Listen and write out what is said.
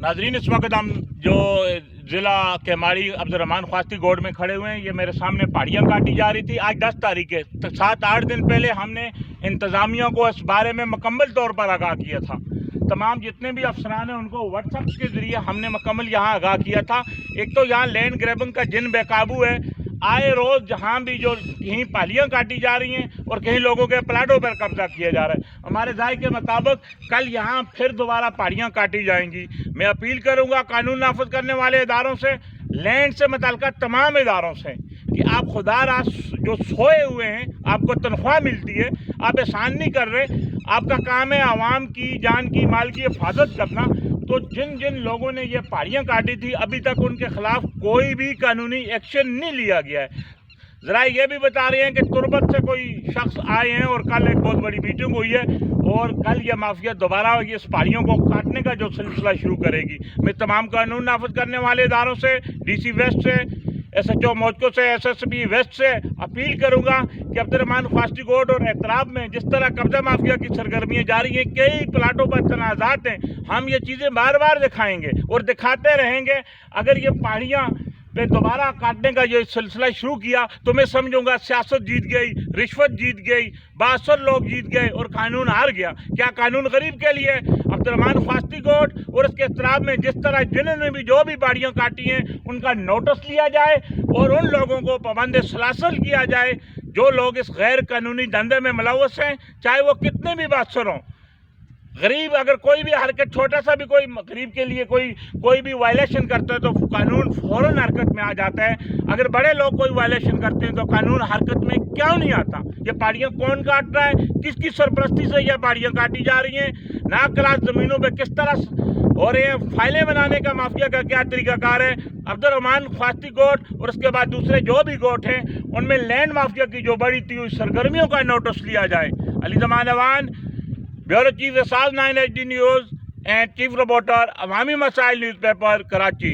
नाजरीन, इस वक्त हम जो ज़िला केमाड़ी अब्दुर्रहमान ख्वास्ती गोड में खड़े हुए हैं। ये मेरे सामने पहाड़ियाँ काटी जा रही थी। आज 10 तारीख है, 7-8 दिन पहले हमने इंतज़ामिया को इस बारे में मुकम्मल तौर पर आगाह किया था। तमाम जितने भी अफसरान हैं उनको व्हाट्सएप के ज़रिए हमने मुकम्मल यहाँ आगाह किया था। एक तो यहाँ लैंड ग्रैबिंग का जिन बेकाबू है, आए रोज़ जहाँ भी जो कहीं पहाड़ियाँ काटी जा रही हैं और कहीं लोगों के प्लाटों पर कब्जा किया जा रहा है। हमारे ज़ाय के मुताबिक कल यहाँ फिर दोबारा पहाड़ियाँ काटी जाएंगी। मैं अपील करूँगा कानून नाफिज करने वाले इदारों से, लैंड से मुतल्लिक़ तमाम इदारों से कि आप खुदा रात जो सोए हुए हैं, आपको तनख्वाह मिलती है, आप एहसान नहीं कर रहे। आपका काम है आवाम की जान की माल की हिफाजत करना। तो जिन जिन लोगों ने ये पहाड़ियाँ काटी थी अभी तक उनके खिलाफ कोई भी कानूनी एक्शन नहीं लिया गया है। ज़रा ये भी बता रहे हैं कि तुरबत से कोई शख्स आए हैं और कल एक बहुत बड़ी मीटिंग हुई है और कल ये माफिया दोबारा ये पहाड़ियों को काटने का जो सिलसिला शुरू करेगी। मैं तमाम कानून नाफिज करने वाले इदारों से, DC वेस्ट से, SHO मौजको से, SSB वेस्ट से अपील करूंगा कि अब्दुर्रहमान ख्वास्ती गोड और एतराब में जिस तरह कब्जा माफिया की सरगर्मियाँ जारी हैं, कई प्लाटों पर तनाज़ात हैं, हम ये चीज़ें बार बार दिखाएंगे और दिखाते रहेंगे। अगर ये पहाड़ियाँ पे दोबारा काटने का ये सिलसिला शुरू किया तो मैं समझूंगा सियासत जीत गई, रिश्वत जीत गई, बासर लोग जीत गए और कानून हार गया। क्या कानून गरीब के लिए? अब्दुर्रहमान ख्वास्ती गोड और उसके एतराब में जिस तरह जिन्होंने भी जो भी पहाड़ियाँ काटी हैं उनका नोटिस लिया जाए और उन लोगों को पाबंद सलासल किया जाए जो लोग इस गैर कानूनी धंधे में मुलव्वस हैं, चाहे वो कितने भी बासर हों। गरीब अगर कोई भी हरकत, छोटा सा भी कोई गरीब के लिए कोई भी वायलेशन करता है तो कानून फ़ौरन हरकत में आ जाता है। अगर बड़े लोग कोई वायलेशन करते हैं तो कानून हरकत में क्यों नहीं आता? ये पहाड़ियाँ कौन काट रहा है? किसकी सरपरस्ती से ये पहाड़ियाँ काटी जा रही हैं? नाकलास ज़मीनों पे किस तरह हो रहे हैं? फाइलें बनाने का माफिया का क्या तरीकाकार है? अब्दुर्रहमान ख्वास्ती गोड और उसके बाद दूसरे जो भी गोट हैं उनमें लैंड माफिया की जो बढ़ती हुई सरगर्मियों का नोटिस लिया जाए। अली ज़मान अवान, ब्यूरो चीफ एसाज 9 HD news and chief reporter, Awami Masail newspaper, Karachi.